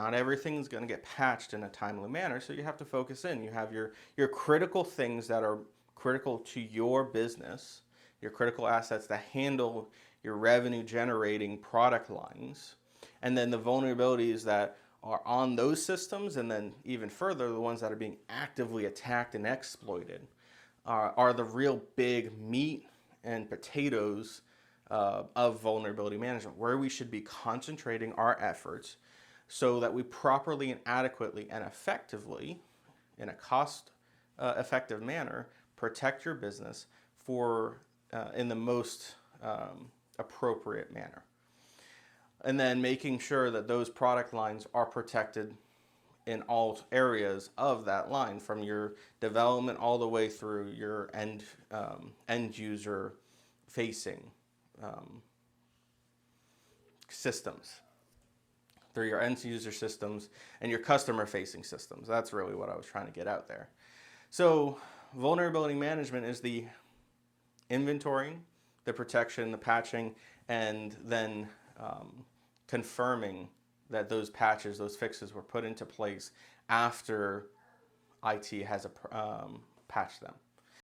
Not everything's going to get patched in a timely manner, so you have to focus in. You have your critical things that are critical to your business, your critical assets that handle your revenue generating product lines, and then the vulnerabilities that are on those systems, and then even further, the ones that are being actively attacked and exploited are the real big meat and potatoes of vulnerability management, where we should be concentrating our efforts so that we properly and adequately and effectively, in a cost effective manner, protect your business for in the most appropriate manner. And then making sure that those product lines are protected in all areas of that line, from your development all the way through your end user facing systems, through your end user systems and your customer facing systems. That's really what I was trying to get out there. So vulnerability management is the inventorying, the protection, the patching, and then confirming that those patches, those fixes were put into place after IT has patched them.